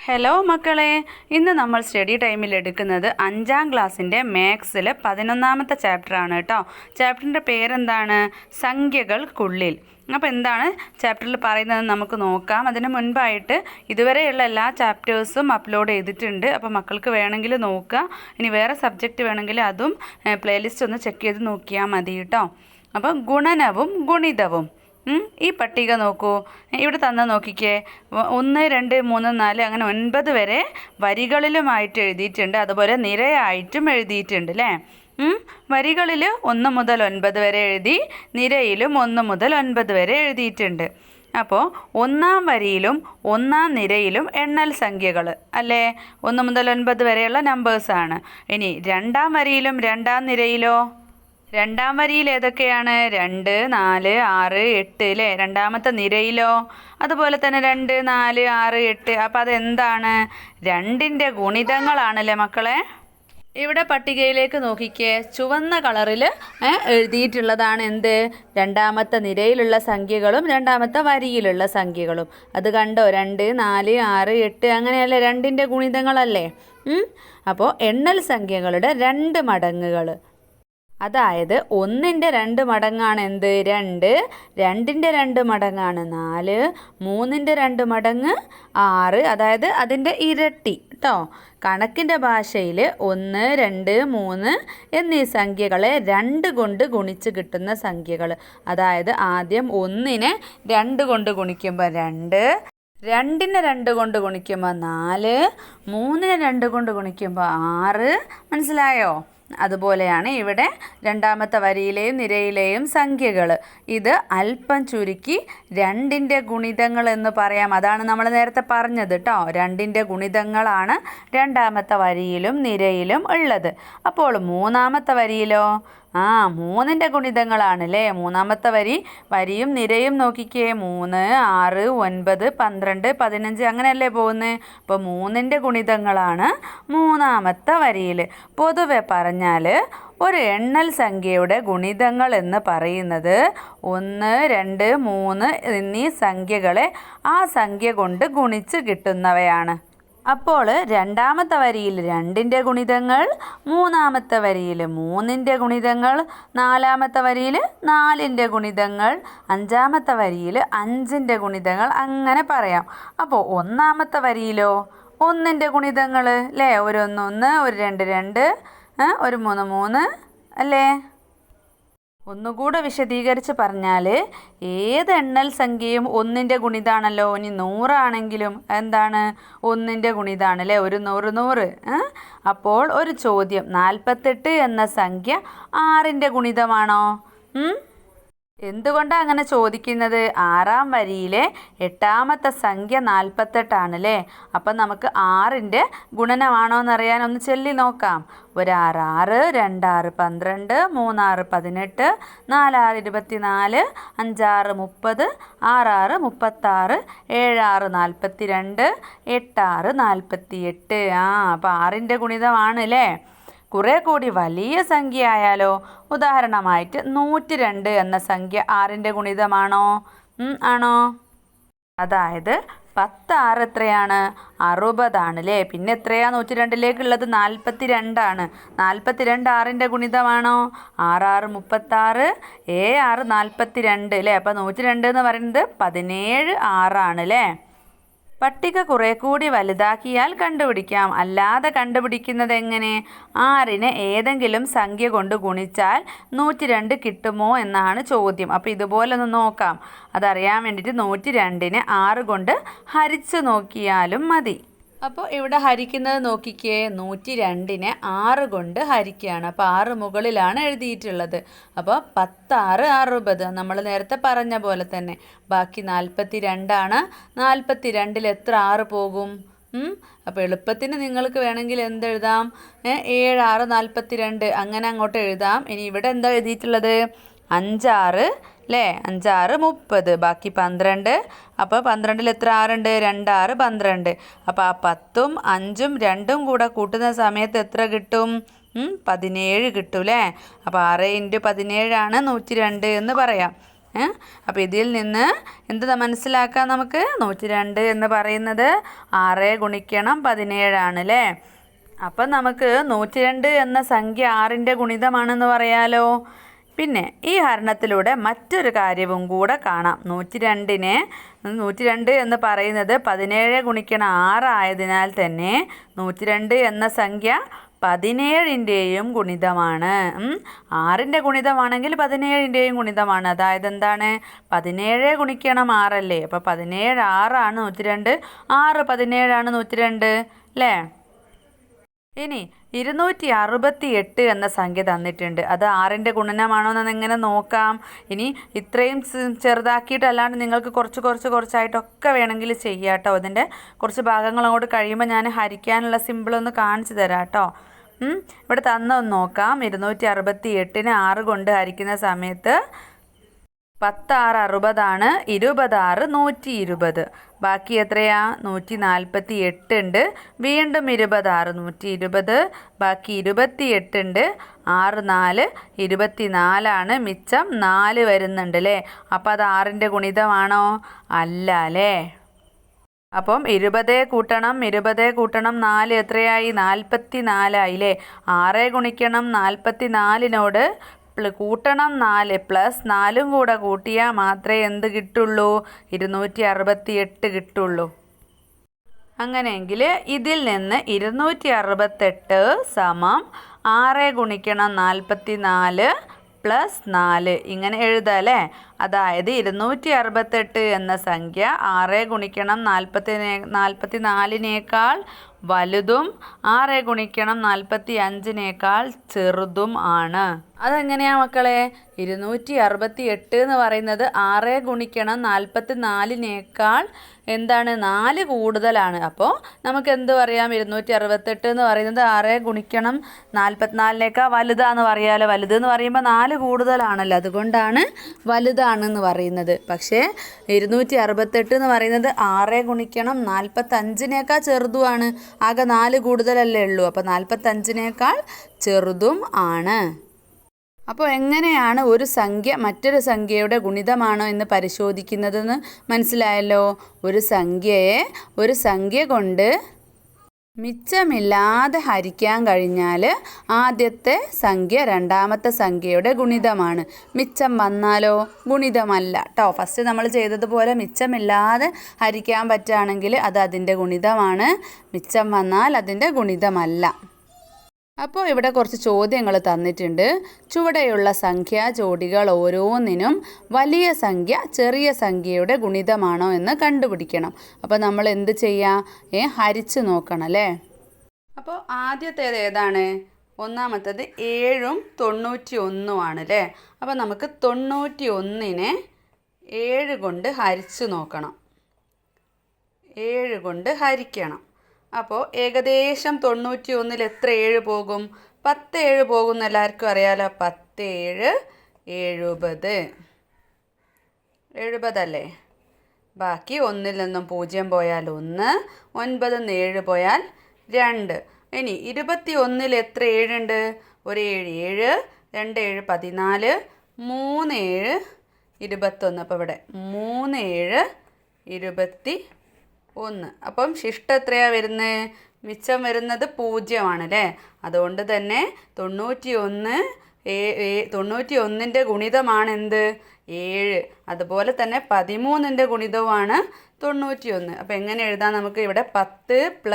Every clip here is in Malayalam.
ഹലോ മക്കളെ, ഇന്ന് നമ്മൾ സ്റ്റഡി ടൈമിൽ എടുക്കുന്നത് 5ാം ക്ലാസ്സിൻ്റെ മാത്സിലെ 11ാമത്തെ ചാപ്റ്ററാണ് കേട്ടോ. ചാപ്റ്ററിൻ്റെ പേരെന്താണ്? സംഖ്യകൾക്കുള്ളിൽ. അപ്പോൾ എന്താണ് ചാപ്റ്ററിൽ പറയുന്നത് നമുക്ക് നോക്കാം. അതിന് മുൻപായിട്ട് ഇതുവരെയുള്ള എല്ലാ ചാപ്റ്റേഴ്സും അപ്ലോഡ് ചെയ്തിട്ടുണ്ട്. അപ്പോൾ മക്കൾക്ക് വേണമെങ്കിൽ നോക്കുക. ഇനി വേറെ സബ്ജക്റ്റ് വേണമെങ്കിൽ അതും പ്ലേലിസ്റ്റ് ഒന്ന് ചെക്ക് ചെയ്ത് നോക്കിയാൽ മതി കേട്ടോ. അപ്പം ഗുണനവും ഗുണിതവും ഈ പട്ടിക നോക്കൂ. ഇവിടെ തന്ന നോക്കിക്കേ, 1 2 3 4 അങ്ങനെ 9 വരെ വരികളിലുമായിട്ട് എഴുതിയിട്ടുണ്ട്. അതുപോലെ നിരയായിട്ടും എഴുതിയിട്ടുണ്ട് അല്ലേ. വരികളിൽ 1 മുതൽ 9 വരെ എഴുതി, നിരയിലും 1 മുതൽ 9 വരെ എഴുതിയിട്ടുണ്ട്. അപ്പോൾ 1ാം വരിയിലും 1ാം നിരയിലും എണ്ണൽ സംഖ്യകൾ അല്ലേ, 1 മുതൽ 9 വരെയുള്ള നമ്പേഴ്സാണ്. ഇനി 2ാം വരിയിലും 2ാം നിരയിലോ? 2ാം വരിയിൽ ഏതൊക്കെയാണ്? 2 4 6 8 അല്ലേ. 2ാമത്തെ നിരയിലോ? അതുപോലെ തന്നെ 2 4 6 8. അപ്പോൾ അതെന്താണ്? 2ൻ്റെ ഗുണിതങ്ങളാണല്ലേ മക്കളെ. ഇവിടെ പട്ടികയിലേക്ക് നോക്കിക്കേ, ചുവന്ന കളറിൽ എഴുതിയിട്ടുള്ളതാണ് എന്ത്? 2ാമത്തെ നിരയിലുള്ള സംഖ്യകളും 2ാമത്തെ വരിയിലുള്ള സംഖ്യകളും. അത് കണ്ടോ? 2 4 6 8 അങ്ങനെയല്ലേ, 2ൻ്റെ ഗുണിതങ്ങളല്ലേ. അപ്പോൾ എണ്ണൽ സംഖ്യകളുടെ 2 മടങ്ങുകൾ, അതായത് 1ൻ്റെ 2 മടങ്ങാണ് എന്ത്? 2, 2ൻ്റെ 2 മടങ്ങാണ് 4, 3ൻ്റെ 2 മടങ്ങ് 6, അതായത് അതിൻ്റെ ഇരട്ടി കേട്ടോ. കണക്കിൻ്റെ ഭാഷയിൽ 1 2 3 എന്നീ സംഖ്യകളെ 2 കൊണ്ട് ഗുണിച്ച് കിട്ടുന്ന സംഖ്യകൾ. അതായത് ആദ്യം 1നെ 2 കൊണ്ട് ഗുണിക്കുമ്പോൾ 2, 2നെ 2 കൊണ്ട് ഗുണിക്കുമ്പോൾ 4, 3നെ 2 കൊണ്ട് ഗുണിക്കുമ്പോൾ 6. മനസ്സിലായോ? അതുപോലെയാണ് ഇവിടെ 2ാമത്തെ വരിയിലെയും നിരയിലെയും സംഖ്യകൾ. ഇത് അല്പം ചുരുക്കി 2ൻ്റെ ഗുണിതങ്ങൾ എന്ന് പറയാം. അതാണ് നമ്മൾ നേരത്തെ പറഞ്ഞത് കേട്ടോ. 2ൻ്റെ ഗുണിതങ്ങളാണ് 2ാമത്തെ വരിയിലും നിരയിലും ഉള്ളത്. അപ്പോൾ 3ാമത്തെ വരിയിലോ? 3ൻ്റെ ഗുണിതങ്ങളാണല്ലേ. 3ാമത്തെ വരിയും നിരയും നോക്കിക്കേ, 3 6 9 12 15 അങ്ങനെയല്ലേ പോകുന്നത്. അപ്പോൾ 3ൻ്റെ ഗുണിതങ്ങളാണ് 3ാമത്തെ വരിയിൽ. പൊതുവെ പറഞ്ഞാൽ ഒരു എണ്ണൽ സംഖ്യയുടെ ഗുണിതങ്ങൾ എന്ന് പറയുന്നത് 1 2 3 എന്നീ സംഖ്യകളെ ആ സംഖ്യ കൊണ്ട് ഗുണിച്ച് കിട്ടുന്നവയാണ്. അപ്പോൾ 2ാമത്തെ വരിയിൽ 2ൻ്റെ ഗുണിതങ്ങൾ, 3ാമത്തെ വരിയിൽ 3ൻ്റെ ഗുണിതങ്ങൾ, 4ാമത്തെ വരിയിൽ 4ൻ്റെ ഗുണിതങ്ങൾ, 5ാമത്തെ വരിയിൽ 5ൻ്റെ ഗുണിതങ്ങൾ, അങ്ങനെ പറയാം. അപ്പോൾ 1ാമത്തെ വരിയിലോ? 1ൻ്റെ ഗുണിതങ്ങൾ അല്ലേ. ഒരു 1 1, ഒരു 2 2, ഒരു 3 3 അല്ലേ. ഒന്നുകൂടെ വിശദീകരിച്ച് പറഞ്ഞാൽ ഏത് എണ്ണൽ സംഖ്യയും 1ൻ്റെ ഗുണിതാണല്ലോ. ഇനി 100 ആണെങ്കിലും എന്താണ്? 1ൻ്റെ ഗുണിതാണ് അല്ലേ. ഒരു 100 100. അപ്പോൾ ഒരു ചോദ്യം, 48 എന്ന സംഖ്യ 6ൻ്റെ ഗുണിതമാണോ? എന്തുകൊണ്ടാണ് അങ്ങനെ ചോദിക്കുന്നത്? 6ാം വരിയിലെ 8ാമത്തെ സംഖ്യ 48 ആണല്ലേ. അപ്പം നമുക്ക് 6ൻ്റെ ഗുണനമാണോ എന്നറിയാൻ ഒന്ന് ചൊല്ലി നോക്കാം. 1 6 6, 2 6 12, 3 6 18, 4 6 24, 5 6 30, 6 6 36, 7 6 42, 8 6 48. അപ്പോൾ 6ൻ്റെ ഗുണിതമാണ് അല്ലേ. കുറേ കൂടി വലിയ സംഖ്യ ആയാലോ? ഉദാഹരണമായിട്ട് 102 എന്ന സംഖ്യ 6ൻ്റെ ഗുണിതമാണോ? ആണോ? അതായത് 10 6 എത്രയാണ്? 60 ആണ്. പിന്നെ എത്രയാ 102ലേക്കുള്ളത്? 42 ആണ്. 42 6ൻ്റെ ഗുണിതമാണോ? 6 6 36, 7 6 42 അല്ലേ. അപ്പോൾ 102 എന്ന് പറയുന്നത് 17 6 ആണ് അല്ലേ. പട്ടിക കുറേ കൂടി വലുതാക്കിയാൽ കണ്ടുപിടിക്കാം. അല്ലാതെ കണ്ടുപിടിക്കുന്നത് എങ്ങനെ? 6നെ ഏതെങ്കിലും സംഖ്യ കൊണ്ട് ഗുണിച്ചാൽ 102 കിട്ടുമോ എന്നാണ് ചോദ്യം. അപ്പോൾ ഇതുപോലെ ഒന്ന് നോക്കാം. അതറിയാൻ വേണ്ടിയിട്ട് 102നെ 6 കൊണ്ട് ഹരിച്ച് നോക്കിയാലും മതി. അപ്പോൾ ഇവിടെ ഹരിക്കുന്നത് നോക്കിക്കേ, 102നെ 6 കൊണ്ട് ഹരിക്കുകയാണ്. അപ്പോൾ 6 മുകളിലാണ് എഴുതിയിട്ടുള്ളത്. അപ്പോൾ 10 6 60 നമ്മൾ നേരത്തെ പറഞ്ഞ പോലെ തന്നെ. ബാക്കി 42 ആണ്. 42ൽ എത്ര 6 പോകും? അപ്പോൾ എളുപ്പത്തിന് നിങ്ങൾക്ക് വേണമെങ്കിൽ എന്തെഴുതാം? 7 6 42 അങ്ങനെ അങ്ങോട്ട് എഴുതാം. ഇനി ഇവിടെ എന്താ എഴുതിയിട്ടുള്ളത്? 5 6 അല്ലേ. 5 6 30, ബാക്കി 12. അപ്പോൾ 12ൽ എത്ര 6 ഉണ്ട്? 2 6 12. അപ്പോൾ ആ 10ഉം 5ഉം 2ഉം കൂടെ കൂട്ടുന്ന സമയത്ത് എത്ര കിട്ടും? 17 കിട്ടും അല്ലേ. അപ്പോൾ 6 × 17 ആണ് 102 എന്ന് പറയാം. അപ്പോൾ ഇതിൽ നിന്ന് എന്താ മനസ്സിലാക്കാം നമുക്ക്? 102 എന്ന് പറയുന്നത് 6 ഗുണിക്കണം 17 ആണല്ലേ. അപ്പം നമുക്ക് 102 എന്ന സംഖ്യ 6ൻ്റെ ഗുണിതമാണെന്ന് പറയാലോ. പിന്നെ ഈ ഹരണത്തിലൂടെ മറ്റൊരു കാര്യവും കൂടെ കാണാം. 102 എന്ന് പറയുന്നത് 17 ഗുണിക്കണം 6 ആയതിനാൽ തന്നെ 102 എന്ന സംഖ്യ 17ൻ്റെയും ഗുണിതമാണ്. 6ൻ്റെ ഗുണിതമാണെങ്കിൽ 17ൻ്റെയും ഗുണിതമാണ്. അതായത് എന്താണ്? 17 ഗുണിക്കണം 6 അല്ലേ. അപ്പോൾ 17 6 102, 6 17 102 അല്ലേ. ഇനി 268 എന്ന സംഖ്യ തന്നിട്ടുണ്ട്. അത് 6ൻ്റെ ഗുണനമാണോ എന്ന് എങ്ങനെ നോക്കാം? ഇനി ഇത്രയും ചെറുതാക്കിയിട്ടല്ലാണ്ട് നിങ്ങൾക്ക് കുറച്ചായിട്ടൊക്കെ വേണമെങ്കിൽ ചെയ്യാം കേട്ടോ. അതിൻ്റെ കുറച്ച് ഭാഗങ്ങൾ അങ്ങോട്ട് കഴിയുമ്പോൾ ഞാൻ ഹരിക്കാനുള്ള സിമ്പിളൊന്ന് കാണിച്ചു തരാം കേട്ടോ. ഇവിടെ തന്നൊന്ന് നോക്കാം. 268നെ 6 കൊണ്ട് ഹരിക്കുന്ന സമയത്ത് 10 6 60 20 120. ബാക്കി എത്രയാ? 148 ഉണ്ട്. വീണ്ടും 20 120. ബാക്കി 28 ഉണ്ട്. 6 4 24 മിച്ചം 4 വരുന്നുണ്ട് അല്ലേ. അപ്പോൾ അത് 6ൻ്റെ ഗുണിതമാണോ? അല്ല അല്ലേ. അപ്പം 20 കൂട്ടണം 4 എത്രയായി? 44 ആയില്ലേ. 6 ഗുണിക്കണം 44നോട് കൂട്ടണം 4 പ്ലസ് 4 കൂടെ കൂട്ടിയാൽ മാത്രമേ എന്ത് കിട്ടുള്ളൂ? 268 കിട്ടുള്ളൂ. അങ്ങനെയെങ്കിൽ ഇതിൽ നിന്ന് 268 സമം 6 ഗുണിക്കണം 44 പ്ലസ് 4 ഇങ്ങനെ എഴുതാം അല്ലേ. അതായത് 268 എന്ന സംഖ്യ 6 ഗുണിക്കണം 44നേക്കാൾ വലുതും 6 ഗുണിക്കണം 45നേക്കാൾ ചെറുതും ആണ്. അതെങ്ങനെയാണ് മക്കളെ? 268 എന്ന് പറയുന്നത് 6 ഗുണിക്കണം 44നേക്കാൾ എന്താണ്? 4 കൂടുതലാണ്. അപ്പോൾ നമുക്ക് എന്ത് പറയാം? 268 എന്ന് പറയുന്നത് 6 ഗുണിക്കണം 44നേക്കാൾ വലുതാന്ന് പറയാമല്ലോ. വലുതെന്ന് പറയുമ്പോൾ 4 കൂടുതലാണല്ലോ, അതുകൊണ്ടാണ് വലുതാണെന്ന് പറയുന്നത്. പക്ഷേ 268 എന്ന് പറയുന്നത് 6 ഗുണിക്കണം 45നേക്കാൾ ചെറുതുമാണ്. ആകെ 4 കൂടുതലല്ലേ ഉള്ളൂ. അപ്പോൾ 45നേക്കാൾ ചെറുതും ആണ്. അപ്പോൾ എങ്ങനെയാണ് ഒരു സംഖ്യ മറ്റൊരു സംഖ്യയുടെ ഗുണിതമാണോ എന്ന് പരിശോധിക്കുന്നതെന്ന് മനസ്സിലായല്ലോ. ഒരു സംഖ്യ കൊണ്ട് മിച്ചമില്ലാതെ ഹരിക്കാൻ കഴിഞ്ഞാൽ ആദ്യത്തെ സംഖ്യ രണ്ടാമത്തെ സംഖ്യയുടെ ഗുണിതമാണ്. മിച്ചം വന്നാലോ? ഗുണിതമല്ല കേട്ടോ. ഫസ്റ്റ് നമ്മൾ ചെയ്തതുപോലെ മിച്ചമില്ലാതെ ഹരിക്കാൻ പറ്റുകയാണെങ്കിൽ അത് അതിൻ്റെ ഗുണിതമാണ്. മിച്ചം വന്നാൽ അതിൻ്റെ ഗുണിതമല്ല. അപ്പോൾ ഇവിടെ കുറച്ച് ചോദ്യങ്ങൾ തന്നിട്ടുണ്ട്. ചുവടെയുള്ള സംഖ്യാ ജോഡികൾ ഓരോന്നിനും വലിയ സംഖ്യ ചെറിയ സംഖ്യയുടെ ഗുണിതമാണോ എന്ന് കണ്ടുപിടിക്കണം. അപ്പോൾ നമ്മൾ എന്ത് ചെയ്യാം? ഹരിച്ച് നോക്കണം അല്ലേ. അപ്പോൾ ആദ്യത്തേത് ഏതാണ്? ഒന്നാമത്തേത് 7ഉം 91 ആണ് അല്ലേ. അപ്പോൾ നമുക്ക് 91നെ 7 കൊണ്ട് ഹരിച്ച് നോക്കണം. 7 കൊണ്ട് ഹരിക്കണം. അപ്പോൾ ഏകദേശം 91ൽ എത്ര 7 പോകും? 10 7 പോകും എന്ന് എല്ലാവർക്കും അറിയാമല്ലോ. 10 7 70 അല്ലേ. ബാക്കി 1ൽ നിന്നും 0 പോയാൽ 1, 9 7 പോയാൽ 2. ഇനി 21ൽ എത്ര 7 ഉണ്ട്? ഒരു 7 2 7 14, 3 7 21. അപ്പോൾ ഇവിടെ 3 7 21. അപ്പം ശിഷ്ടം എത്രയാണ് വരുന്നത്? മിച്ചം വരുന്നത് 0 ആണല്ലേ. അതുകൊണ്ട് തന്നെ 91ൻ്റെ ഗുണിതമാണ് എന്ത്? 7. അതുപോലെ തന്നെ 13ൻ്റെ ഗുണിതവുമാണ് 91. അപ്പോൾ എങ്ങനെ എഴുതാം നമുക്ക്? ഇവിടെ 10 +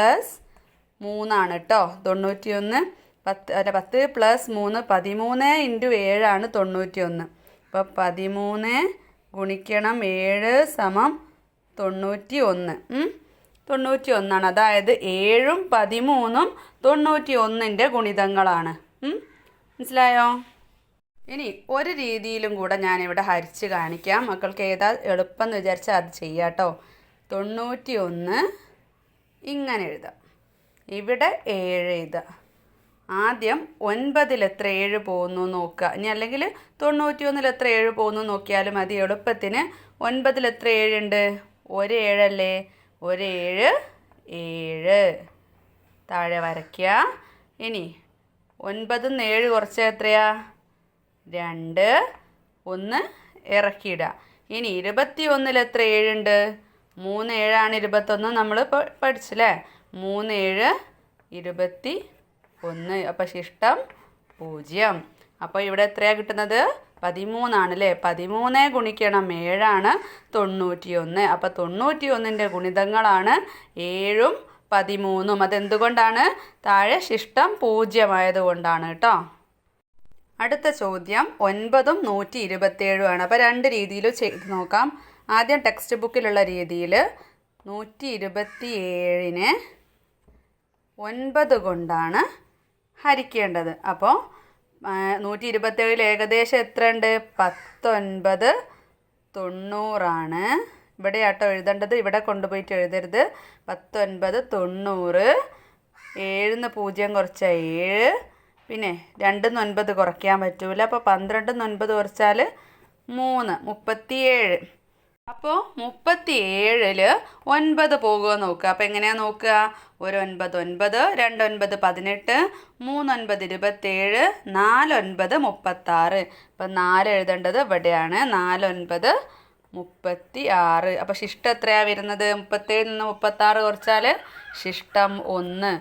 3 ആണ് കേട്ടോ 91. 10 + 3 13 × 7 ആണ് 91. അപ്പോൾ 13 ഗുണിക്കണം 7 = 91. 91 അതായത് 7ഉം 13ഉം 91ൻ്റെ ഗുണിതങ്ങളാണ്. മനസ്സിലായോ? ഇനി ഒരു രീതിയിലും കൂടെ ഞാനിവിടെ ഹരിച്ച് കാണിക്കാം. മക്കൾക്ക് ഏതാ എളുപ്പം എന്ന് വിചാരിച്ചാൽ അത് ചെയ്യാം കേട്ടോ. 91 ഇങ്ങനെ എഴുതാം. ഇവിടെ 7 എഴുതാം. ആദ്യം 9ൽ എത്ര 7 പോകുന്നു നോക്കുക. ഇനി അല്ലെങ്കിൽ 91ൽ എത്ര 7 പോകുന്നു നോക്കിയാലും മതി. എളുപ്പത്തിന് 9ൽ എത്ര 7 ഉണ്ട്? ഒരു 7 അല്ലേ. ഒരു 7 താഴെ വരയ്ക്കുക. ഇനി 9 7 കുറച്ച് എത്രയാ? 2 1 ഇറക്കിയിടുക. ഇനി 21 എത്ര 7 ഉണ്ട്? 3 7 21 നമ്മൾ പഠിച്ചില്ലേ? 3 7 21. അപ്പോൾ ശിഷ്ടം 0. അപ്പോൾ ഇവിടെ എത്രയാണ് കിട്ടുന്നത്? 13 അല്ലേ? 13 ഗുണിക്കണം 7 91. അപ്പോൾ 91ൻ്റെ ഗുണിതങ്ങളാണ് 7ഉം 13ഉം. അതെന്തുകൊണ്ടാണ്? താഴെ ശിഷ്ടം 0 ആയതുകൊണ്ടാണ് കേട്ടോ. അടുത്ത ചോദ്യം 9ഉം 127 അപ്പോൾ രണ്ട് രീതിയിൽ ചെയ്ത് നോക്കാം. ആദ്യം ടെക്സ്റ്റ് ബുക്കിലുള്ള രീതിയിൽ 127നെ 9 കൊണ്ടാണ് ഹരിക്കേണ്ടത്. അപ്പോൾ 127 ഏകദേശം എത്ര ഉണ്ട്? 19 90. ഇവിടെ ആട്ടോ എഴുതേണ്ടത്, ഇവിടെ കൊണ്ടുപോയിട്ട് എഴുതരുത്. 19 90. 7 0 കുറച്ചാൽ 7. പിന്നെ 2 9 കുറയ്ക്കാൻ പറ്റൂല. അപ്പോൾ 12 9 കുറച്ചാൽ 3 37. അപ്പോൾ 37-ൽ 9 പോകുമോ നോക്കുക. അപ്പോൾ എങ്ങനെയാണ് നോക്കുക? 1 9 9, 2 9 18, 3 9 27, 4 9 36. അപ്പം 4 എഴുതേണ്ടത് ഇവിടെയാണ്. 4 9 36. അപ്പോൾ ശിഷ്ടം എത്രയാണ് വരുന്നത്? 37 നിന്ന് 36 കുറച്ചാൽ ശിഷ്ടം 1.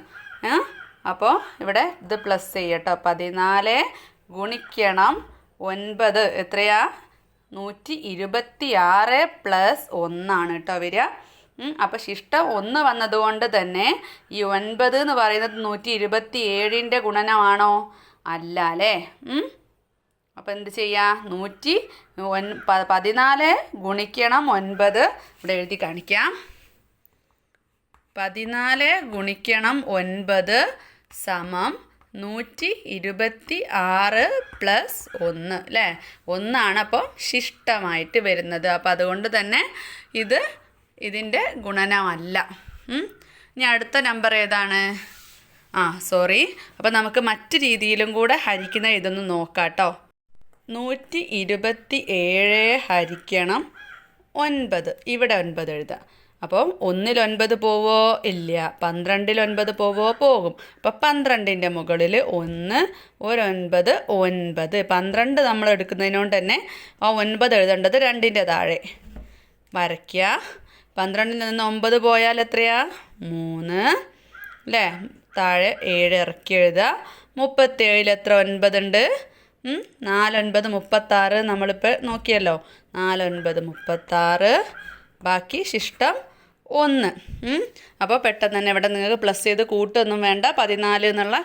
അപ്പോൾ ഇവിടെ ഇത് പ്ലസ് ചെയ്യട്ടോ. 14 ഗുണിക്കണം 9 എത്രയാ? 126 പ്ലസ് 1 കേട്ടോ വരിക. അപ്പോൾ ശിഷ്ടം 1 വന്നതുകൊണ്ട് തന്നെ ഈ 9 എന്ന് പറയുന്നത് 127ൻ്റെ ഗുണനമാണോ? അല്ല അല്ലേ? അപ്പോൾ എന്ത് ചെയ്യുക? 14 ഗുണിക്കണം 9. ഇവിടെ എഴുതി കാണിക്കാം. 14 ഗുണിക്കണം 9 സമം 126 പ്ലസ് 1 അല്ലേ? 1 അപ്പോൾ ശിഷ്ടമായിട്ട് വരുന്നത്. അപ്പോൾ അതുകൊണ്ട് തന്നെ ഇതിൻ്റെ ഗുണനമല്ല. ഇനി അടുത്ത നമ്പർ ഏതാണ്? സോറി. അപ്പോൾ നമുക്ക് മറ്റ് രീതിയിലും കൂടെ ഹരിക്കുന്ന ഇതൊന്ന് നോക്കാം കേട്ടോ. 127 ഹരിക്കണം 9. ഇവിടെ 9 എഴുതാം. അപ്പോൾ 1-ൽ 9 പോവോ? ഇല്ല. 12-ൽ 9 പോവോ? പോകും. അപ്പോൾ 12ൻ്റെ മുകളിൽ 1 ഒരു 9 9. 12 നമ്മൾ എടുക്കുന്നതിനോണ്ട് തന്നെ ആ 9 എഴുതേണ്ടത് 2ൻ്റെ താഴെ വരയ്ക്കുക. 12ൽ നിന്ന് 9 പോയാൽ എത്രയാ? 3 അല്ലേ? താഴെ 7 ഇറക്കി എഴുതുക. 37-ൽ എത്ര 9 ഉണ്ട്? 4 9 36. നമ്മളിപ്പോൾ നോക്കിയല്ലോ. 4 9 36. ബാക്കി ശിഷ്ടം 1. അപ്പോൾ പെട്ടെന്ന് തന്നെ ഇവിടെ നിങ്ങൾക്ക് പ്ലസ് ചെയ്ത് കൂട്ടൊന്നും വേണ്ട. 14 എന്നുള്ള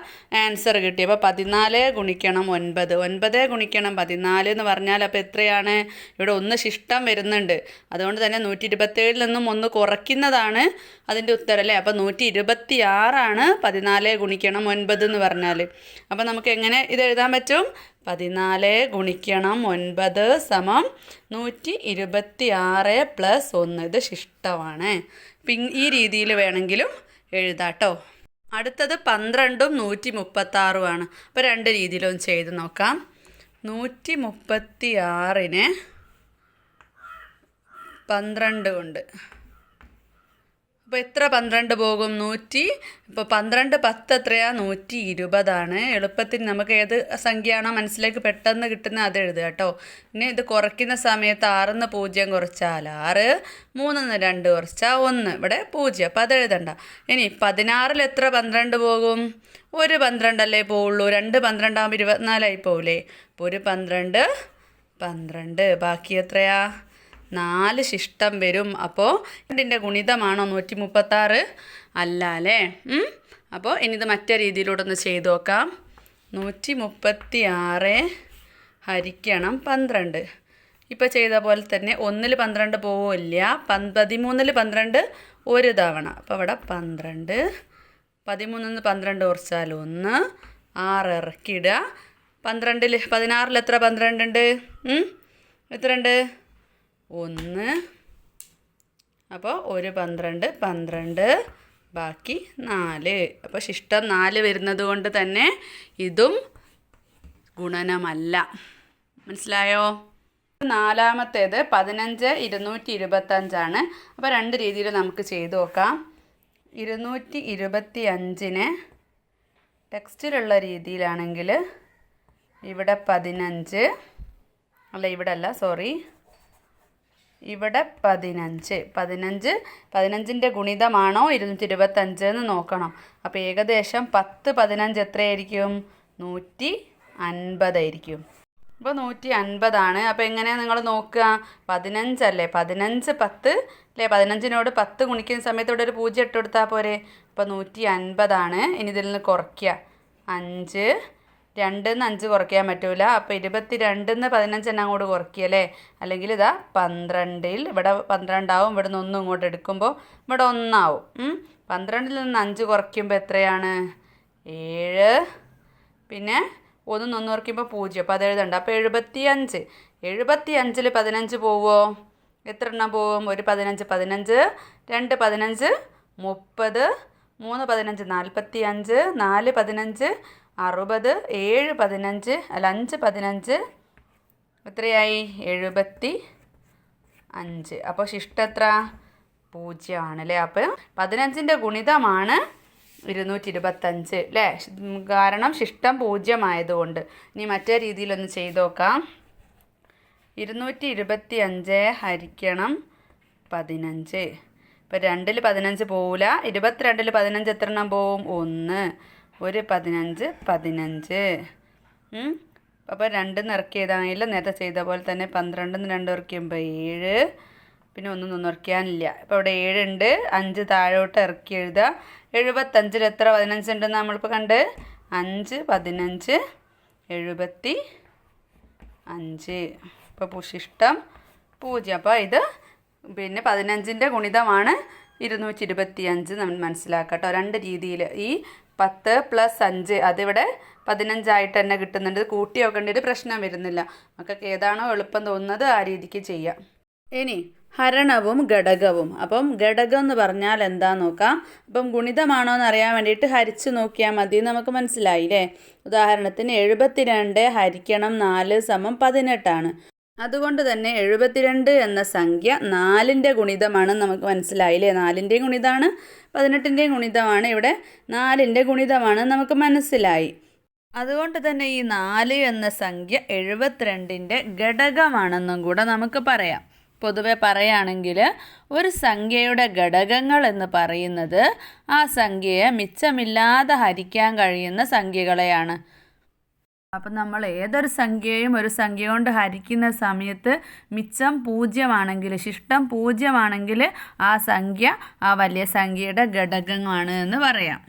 ആൻസർ കിട്ടി. അപ്പോൾ 14 ഗുണിക്കണം 9. 9 ഗുണിക്കണം 14 എന്ന് പറഞ്ഞാൽ അപ്പോൾ എത്രയാണ്? ഇവിടെ 1 ശിഷ്ടം വരുന്നുണ്ട്. അതുകൊണ്ട് തന്നെ 127-ൽ നിന്നും 1 കുറയ്ക്കുന്നതാണ് അതിൻ്റെ ഉത്തരം അല്ലേ? അപ്പോൾ 126 14 ഗുണിക്കണം 9 എന്ന് പറഞ്ഞാൽ. അപ്പോൾ നമുക്ക് എങ്ങനെ ഇത് എഴുതാൻ പറ്റും? 14 ഗുണിക്കണം 9 സമം 126 പ്ലസ് 1. ഇത് ശിഷ്ടമാണ്. ഈ രീതിയിൽ വേണമെങ്കിലും എഴുതാട്ടോ. അടുത്തത് 12ഉം 136 അപ്പോൾ രണ്ട് രീതിയിലൊന്ന് ചെയ്ത് നോക്കാം. 136നെ 12 കൊണ്ട് അപ്പോൾ എത്ര 12 പോകും? 100. ഇപ്പോൾ 12 10 എത്രയാണ്? 120. എളുപ്പത്തിന് നമുക്ക് ഏത് സംഖ്യയാണോ മനസ്സിലേക്ക് പെട്ടെന്ന് കിട്ടുന്നത് അത് എഴുതുക കേട്ടോ. ഇനി ഇത് കുറയ്ക്കുന്ന സമയത്ത് 6-ന്ന് 0 കുറച്ചാൽ 6, 3-ന്ന് 2 കുറച്ചാൽ 1. ഇവിടെ 0. അപ്പോൾ അത് എഴുതണ്ട. ഇനി 16-ൽ എത്ര 12 പോകും? ഒരു 12 അല്ലേ പോവുള്ളൂ. 2 12 ആകുമ്പോൾ 24 ആയി പോവില്ലേ? അപ്പോൾ ഒരു 12 12. ബാക്കി എത്രയാ? 4 ശിഷ്ടം വരും. അപ്പോൾ ഇതിൻ്റെ ഗുണിതമാണോ 136? അല്ല അല്ലേ? അപ്പോൾ ഇനി ഇത് മറ്റേ രീതിയിലൂടെ ഒന്ന് ചെയ്ത് നോക്കാം. 136 ഹരിക്കണം 12. ഇപ്പോൾ ചെയ്ത പോലെ തന്നെ 1-ൽ 12 പോവില്ല. 13-ൽ 12 ഒരു തവണ. അപ്പോൾ ഇവിടെ 12. 13-ന്ന് 12 കുറച്ചാൽ 1. 6 ഇറക്കിയിടുക. 16-ൽ എത്ര 12 ഉണ്ട്? എത്ര ഉണ്ട്? 1. അപ്പോൾ ഒരു 12 12. ബാക്കി 4. അപ്പോൾ ശിഷ്ടം 4 വരുന്നത് കൊണ്ട് തന്നെ ഇതും ഗുണനമല്ല. മനസ്സിലായോ? നാലാമത്തേത് 15 225. അപ്പോൾ രണ്ട് രീതിയിൽ നമുക്ക് ചെയ്തു നോക്കാം. 225നെ ടെക്സ്റ്റിലുള്ള രീതിയിലാണെങ്കിൽ ഇവിടെ 15 അല്ല ഇവിടെ അല്ല, സോറി, ഇവിടെ 15. 15ൻ്റെ ഗുണിതമാണോ 225 എന്ന് നോക്കണം. അപ്പോൾ ഏകദേശം 10 15 എത്രയായിരിക്കും? 150 ആയിരിക്കും. അപ്പോൾ 150 അപ്പോൾ എങ്ങനെയാണ് നിങ്ങൾ നോക്കുക? 15 അല്ലേ, 15 10 അല്ലേ, 15നോട് 10 ഗുണിക്കുന്ന സമയത്ത് ഇവിടെ ഒരു 0 ഇട്ട് കൊടുത്താൽ പോരെ. അപ്പോൾ 150. ഇനി ഇതിൽ നിന്ന് കുറയ്ക്കുക. 5, 2 5 കുറയ്ക്കാൻ പറ്റൂല. അപ്പോൾ 22 15 തന്നെ അങ്ങോട്ട് കുറയ്ക്കുക അല്ലേ. അല്ലെങ്കിൽ ഇതാ 12 ഇവിടെ 12 ആവും. ഇവിടെ നിന്ന് 1 ഇങ്ങോട്ട് എടുക്കുമ്പോൾ ഇവിടെ 1 ആവും. 12 നിന്ന് 5 കുറയ്ക്കുമ്പോൾ എത്രയാണ്? 7. പിന്നെ 1 1 കുറയ്ക്കുമ്പോൾ 0. അപ്പോൾ അത് എഴുതണ്ട. അപ്പോൾ 75. 75ൽ 15 പോവോ? എത്ര എണ്ണം പോവും? ഒരു 15 15, 2 15 30, 3 15 45, 4 15 60, 7 15 അല്ല 5 15 എത്രയായി? 75. അപ്പോൾ ശിഷ്ടം എത്ര? 0 ആണല്ലേ. അപ്പോൾ 15ൻ്റെ ഗുണിതമാണ് 225 അല്ലേ, കാരണം ശിഷ്ടം 0 ആയതുകൊണ്ട്. ഇനി മറ്റേ രീതിയിലൊന്ന് ചെയ്ത് നോക്കാം. 225 ഹരിക്കണം 15. ഇപ്പോൾ 2ൽ 15 പോവില്ല. 22ൽ 15 എത്ര എണ്ണം പോവും? 1. ഒരു 15 15. അപ്പോൾ 2 ഇറക്കി എഴുതാനില്ല, നേരത്തെ ചെയ്ത പോലെ തന്നെ. 12 2 ഇറക്കിയുമ്പോൾ 7. പിന്നെ 1 ഇറക്കിയാനില്ല. ഇപ്പോൾ ഇവിടെ 7 ഉണ്ട്. 5 താഴോട്ട് ഇറക്കി എഴുതുക. 75ൽ എത്ര 15 ഉണ്ടെന്ന് നമ്മളിപ്പോൾ കണ്ട്. 5 15 75. ഇപ്പോൾ ശിഷ്ടം 0. അപ്പോൾ ഇത് പിന്നെ 15ൻ്റെ ഗുണിതമാണ് 225 നമ്മൾ മനസ്സിലാക്കാം കേട്ടോ. 2 രീതിയിൽ. ഈ 10 + 5 അതിവിടെ 15 ആയിട്ട് തന്നെ കിട്ടുന്നുണ്ട്. കൂട്ടി നോക്കേണ്ട ഒരു പ്രശ്നം വരുന്നില്ല. മക്കൾക്ക് ഏതാണോ എളുപ്പം തോന്നുന്നത് ആ രീതിക്ക് ചെയ്യാം. ഇനി ഹരണവും ഘടകവും. അപ്പം ഘടകം എന്ന് പറഞ്ഞാൽ എന്താ നോക്കാം. അപ്പം ഗുണിതമാണോ എന്ന് അറിയാൻ വേണ്ടിയിട്ട് ഹരിച്ച് നോക്കിയാൽ മതി. നമുക്ക് മനസ്സിലായില്ലേ. ഉദാഹരണത്തിന് 72 ഹരിക്കണം 4 = 18. അതുകൊണ്ട് തന്നെ 72 എന്ന സംഖ്യ 4ൻ്റെ ഗുണിതമാണെന്ന് നമുക്ക് മനസ്സിലായില്ലേ. 4ൻ്റെയും ഗുണിതമാണ്, 18ൻ്റെയും ഗുണിതമാണ്. ഇവിടെ 4ൻ്റെ ഗുണിതമാണ് നമുക്ക് മനസ്സിലായി. അതുകൊണ്ട് തന്നെ ഈ 4 എന്ന സംഖ്യ 72ൻ്റെ ഘടകമാണെന്നും കൂടെ നമുക്ക് പറയാം. പൊതുവെ പറയുകയാണെങ്കിൽ ഒരു സംഖ്യയുടെ ഘടകങ്ങൾ എന്ന് പറയുന്നത് ആ സംഖ്യയെ മിച്ചമില്ലാതെ ഹരിക്കാൻ കഴിയുന്ന സംഖ്യകളെയാണ്. അപ്പം നമ്മൾ ഏതൊരു സംഖ്യയും ഒരു സംഖ്യ കൊണ്ട് ഹരിക്കുന്ന സമയത്ത് മിച്ചം 0 ആണെങ്കിൽ, ശിഷ്ടം 0 ആണെങ്കിൽ ആ സംഖ്യ ആ വലിയ സംഖ്യയുടെ ഘടകമാണ് എന്ന് പറയാം.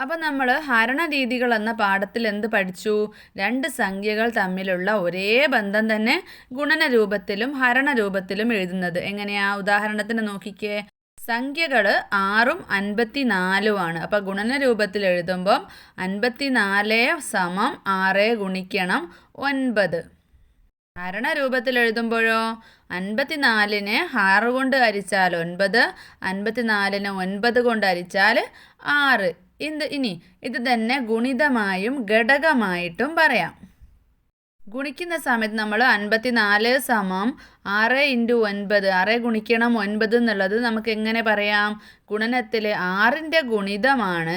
അപ്പം നമ്മൾ ഹരണരീതികൾ എന്ന പാഠത്തിൽ എന്ത് പഠിച്ചു? 2 സംഖ്യകൾ തമ്മിലുള്ള ഒരേ ബന്ധം തന്നെ ഗുണനരൂപത്തിലും ഹരണരൂപത്തിലും എഴുതുന്നത് എങ്ങനെയാ? ഉദാഹരണത്തിന് നോക്കിക്കേ. സംഖ്യകൾ 6ഉം 54ഉമാണ്. അപ്പോൾ ഗുണനരൂപത്തിൽ എഴുതുമ്പം 54 = 6 ഗുണിക്കണം 9. ഹരണരൂപത്തിൽ എഴുതുമ്പോഴോ 54നെ 6 കൊണ്ട് ഹരിച്ചാൽ 9, 54നെ 9 കൊണ്ട് ഹരിച്ചാൽ 6. ഇനി ഇത് തന്നെ ഗുണിതമായും ഘടകമായിട്ടും പറയാം. ഗുണിക്കുന്ന സമയത്ത് നമ്മൾ 54 = 6 × 9, 6 ഗുണിക്കണം 9 എന്നുള്ളത് നമുക്ക് എങ്ങനെ പറയാം? ഗുണനത്തിൽ 6ൻ്റെ ഗുണിതമാണ്,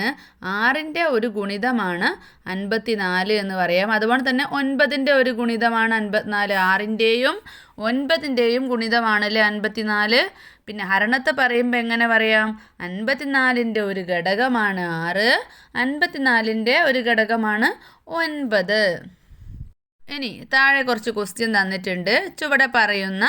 6ൻ്റെ ഒരു ഗുണിതമാണ് 54 എന്ന് പറയാം. അതുപോലെ തന്നെ 9ൻ്റെ ഒരു ഗുണിതമാണ് 54. 6ൻ്റെയും 9ൻ്റെയും ഗുണിതമാണല്ലേ 54. പിന്നെ ഹരണത്തെ പറയുമ്പോൾ എങ്ങനെ പറയാം? 54ൻ്റെ ഒരു ഘടകമാണ് 6, 54ൻ്റെ ഒരു ഘടകമാണ് 9. ഇനി താഴെ കുറച്ച് ക്വസ്റ്റ്യൻ തന്നിട്ടുണ്ട്. ചുവടെ പറയുന്ന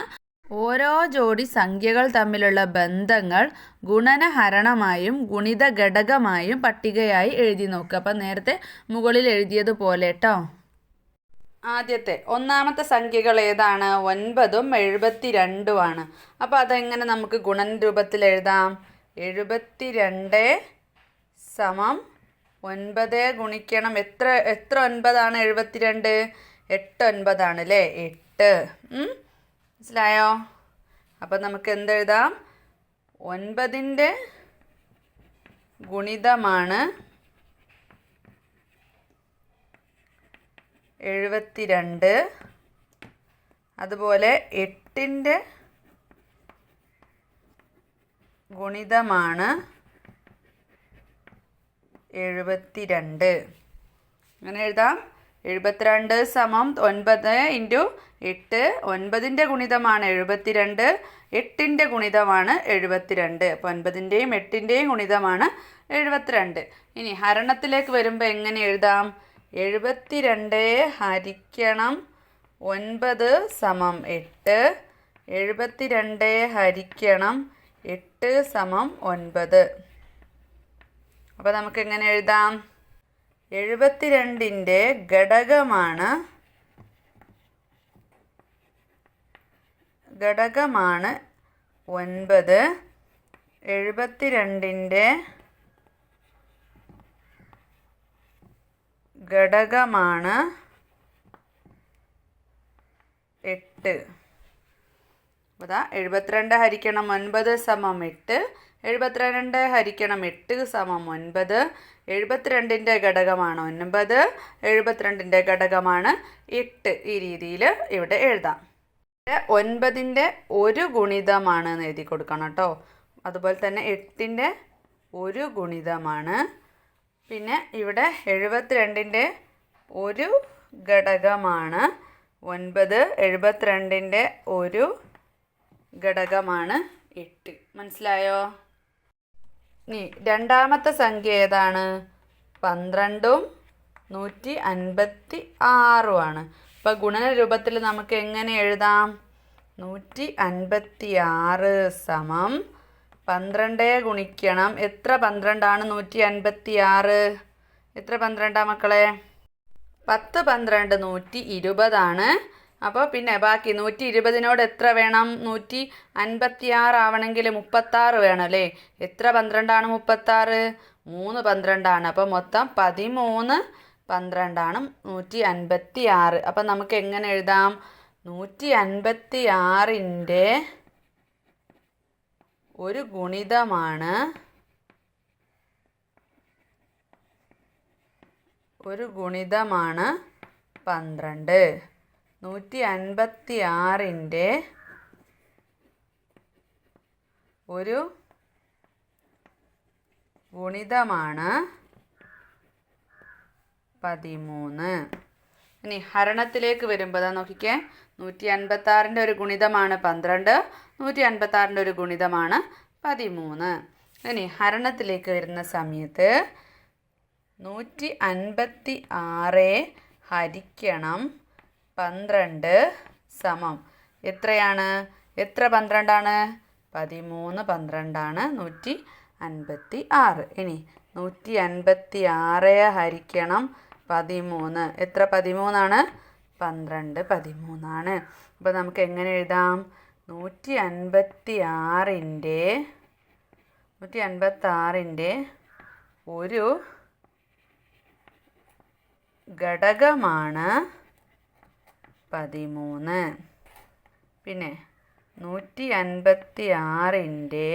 ഓരോ ജോഡി സംഖ്യകൾ തമ്മിലുള്ള ബന്ധങ്ങൾ ഗുണനഹരണമായും ഗുണിത ഘടകമായും പട്ടികയായി എഴുതി നോക്കുക. അപ്പം നേരത്തെ മുകളിൽ എഴുതിയതുപോലെ കേട്ടോ. ആദ്യത്തെ ഒന്നാമത്തെ സംഖ്യകൾ ഏതാണ്? 9ഉം 72ഉമാണ്. അപ്പോൾ അതെങ്ങനെ നമുക്ക് ഗുണന രൂപത്തിൽ എഴുതാം? 72 = 9 ഗുണിക്കണം എത്ര 9 72? 8 9 അല്ലേ, 8. മനസ്സിലായോ? അപ്പം നമുക്ക് എന്തെഴുതാം? 9ൻ്റെ ഗുണിതമാണ് 72. അതുപോലെ 8ൻ്റെ ഗുണിതമാണ് 72. അങ്ങനെ എഴുതാം. 72 സമം 9 ഇൻറ്റു 8. 9ൻ്റെ ഗുണിതമാണ് 72, 8ൻ്റെ ഗുണിതമാണ് 72. അപ്പോൾ 9ൻ്റെയും 8ൻ്റെയും ഗുണിതമാണ് 72. ഇനി ഹരണത്തിലേക്ക് വരുമ്പോൾ എങ്ങനെ എഴുതാം? 72 ഹരിക്കണം 9 സമം 8. 72 ഹരിക്കണം 8 സമം 9. അപ്പോൾ നമുക്ക് എങ്ങനെ എഴുതാം? 72ൻ്റെ ഘടകമാണ് 9. 72ൻ്റെ ഘടകമാണ് 8. അപ്പോൾ 72 ഹരിക്കണം 9 സമം 8. 72 ഹരിക്കണം 8 സമം 9. 72ൻ്റെ ഘടകമാണ് 9. 72ൻ്റെ ഘടകമാണ് 8. ഈ രീതിയിൽ ഇവിടെ എഴുതാം. 9ൻ്റെ ഒരു ഗുണിതമാണ് എന്ന് എഴുതി കൊടുക്കണം കേട്ടോ. അതുപോലെ തന്നെ 8ൻ്റെ ഒരു ഗുണിതമാണ്. പിന്നെ ഇവിടെ 72ൻ്റെ ഒരു ഘടകമാണ് 9. 72ൻ്റെ ഒരു ഘടകമാണ് 8. മനസ്സിലായോ? ഇനി രണ്ടാമത്തെ സംഖ്യ ഏതാണ്? 12ഉം 156ഉമാണ്. അപ്പോൾ ഗുണന രൂപത്തിൽ നമുക്ക് എങ്ങനെ എഴുതാം? 156 സമം 12 ഗുണിക്കണം എത്ര? 12 156. എത്ര 12 മക്കളെ? 10 12 120. അപ്പോൾ പിന്നെ ബാക്കി 120നോട് എത്ര വേണം? 156 ആവണമെങ്കിൽ 36 വേണം അല്ലേ? എത്ര 12 36? 3 12. അപ്പോൾ മൊത്തം 13 12 156. അപ്പം നമുക്ക് എങ്ങനെ എഴുതാം? 156ൻ്റെ ഒരു ഗുണിതമാണ് 12. 156ൻ്റെ ഒരു ഗുണിതമാണ് 13. ഇനി ഹരണത്തിലേക്ക് വരുമ്പോൾ നോക്കിക്കേ, 156ൻ്റെ ഒരു ഗുണിതമാണ് 12. 156ൻ്റെ ഒരു ഗുണിതമാണ് 13. ഇനി ഹരണത്തിലേക്ക് വരുന്ന സമയത്ത് 156 ഹരിക്കണം 12 സമം എത്രയാണ്? എത്ര 12? 13 12 156. ഇനി 156 ഹരിക്കണം 13. എത്ര 13? 12 13. അപ്പോൾ നമുക്ക് എങ്ങനെ എഴുതാം? 156ൻ്റെ ഒരു ഘടകമാണ് 13. പിന്നെ 156ൻ്റെ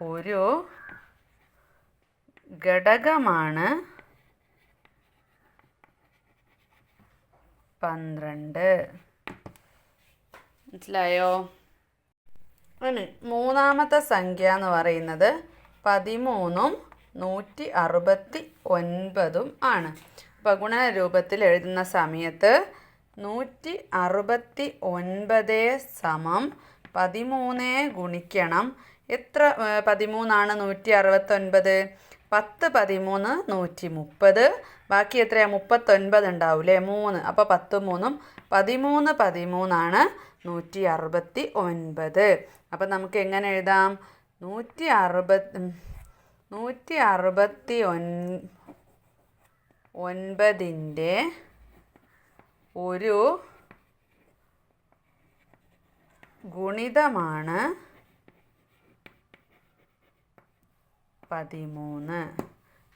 ഒരു ഘടകമാണ് 12. മനസ്സിലായോ? ഇനി മൂന്നാമത്തെ സംഖ്യ എന്ന് പറയുന്നത് 13ഉം 169ഉം ആണ്. അപ്പോൾ ഗുണന രൂപത്തിൽ എഴുതുന്ന സമയത്ത് 169 സമം 13 ഗുണിക്കണം എത്ര? 13 169. 10 13 130. ബാക്കി എത്രയാണ്? 39 ഉണ്ടാവില്ലേ? 3. അപ്പോൾ 10 3 13 13 169. അപ്പം നമുക്ക് എങ്ങനെ എഴുതാം? 169ൻ്റെ ഒരു ഗുണിതമാണ് 13.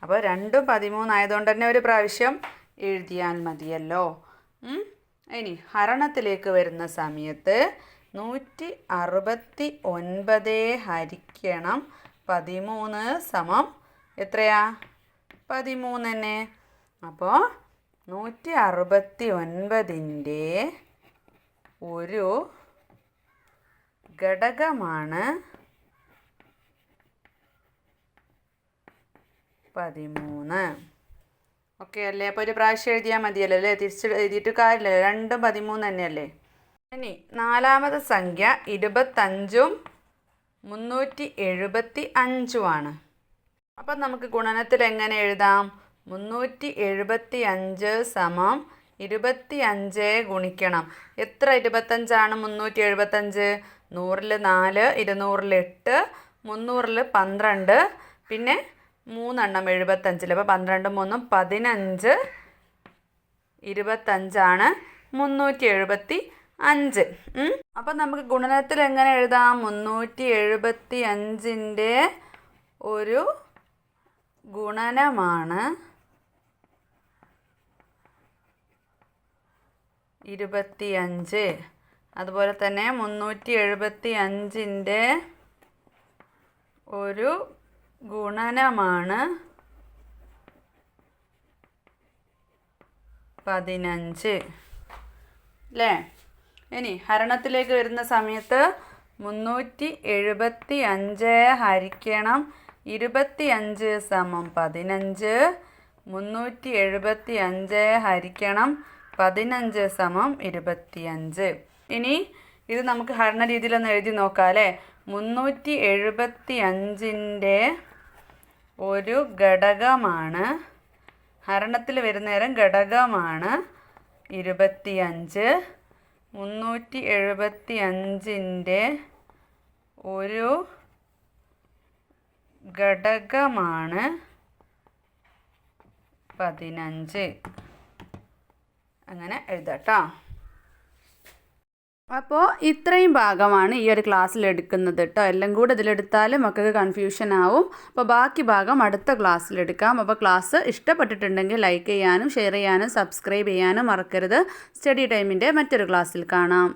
അപ്പോൾ രണ്ടും 13 ആയതുകൊണ്ട് തന്നെ ഒരു പ്രാവശ്യം എഴുതിയാൽ മതിയല്ലോ. ഇനി ഹരണത്തിലേക്ക് വരുന്ന സമയത്ത് 169 ഹരിക്കണം 13 സമം എത്രയാ? 13 തന്നെ. അപ്പോൾ 169ൻ്റെ ഒരു ഘടകമാണ് 13. ഓക്കെ അല്ലേ? അപ്പോൾ ഒരു പ്രാവശ്യം എഴുതിയാൽ മതിയല്ലോ അല്ലേ? തിരിച്ച് എഴുതിയിട്ട് കാര്യമില്ലല്ലോ, 2 13 തന്നെയല്ലേ. ഇനി നാലാമത്തെ സംഖ്യ 25ഉം 375ഉമാണ്. അപ്പം നമുക്ക് ഗുണനത്തിൽ എങ്ങനെ എഴുതാം? 375 സമം 25 ഗുണിക്കണം. എത്ര 25ആണ് 375? 100-ൽ 4, 200-ൽ 8, 300-ൽ 12, പിന്നെ 3 എണ്ണം 75. അപ്പോൾ 12 3 15, 25ആണ് 375. അപ്പം നമുക്ക് ഗുണനത്തിൽ എങ്ങനെ എഴുതാം? 375ൻ്റെ ഒരു ഗുണനമാണ് 25. അതുപോലെ തന്നെ 375ൻ്റെ ഒരു ഗുണനമാണ് 15 അല്ലേ? ഇനി ഹരണത്തിലേക്ക് വരുന്ന സമയത്ത് 375 ഹരിക്കണം 25 സമം 15, 375 ഹരിക്കണം 15 സമം 25. ഇനി ഇത് നമുക്ക് ഹരണ രീതിയിലൊന്ന് എഴുതി നോക്കാം അല്ലേ? 375ൻ്റെ ഒരു ഘടകമാണ്, ഹരണത്തിൽ വരുന്നേരം ഘടകമാണ് 25. 375ൻ്റെ ഒരു ഘടകമാണ് 15. അങ്ങനെ എഴുതാട്ടോ. അപ്പോൾ ഇത്രയും ഭാഗമാണ് ഈ ഒരു ക്ലാസ്സിൽ എടുക്കുന്നത് കേട്ടോ. എല്ലാം കൂടെ ഇതിലെടുത്താൽ മക്കൾക്ക് കൺഫ്യൂഷൻ ആവും. അപ്പോൾ ബാക്കി ഭാഗം അടുത്ത ക്ലാസ്സിലെടുക്കാം. അപ്പോൾ ക്ലാസ് ഇഷ്ടപ്പെട്ടിട്ടുണ്ടെങ്കിൽ ലൈക്ക് ചെയ്യാനും ഷെയർ ചെയ്യാനും സബ്സ്ക്രൈബ് ചെയ്യാനും മറക്കരുത്. സ്റ്റഡി ടൈമിൻ്റെ മറ്റൊരു ക്ലാസ്സിൽ കാണാം.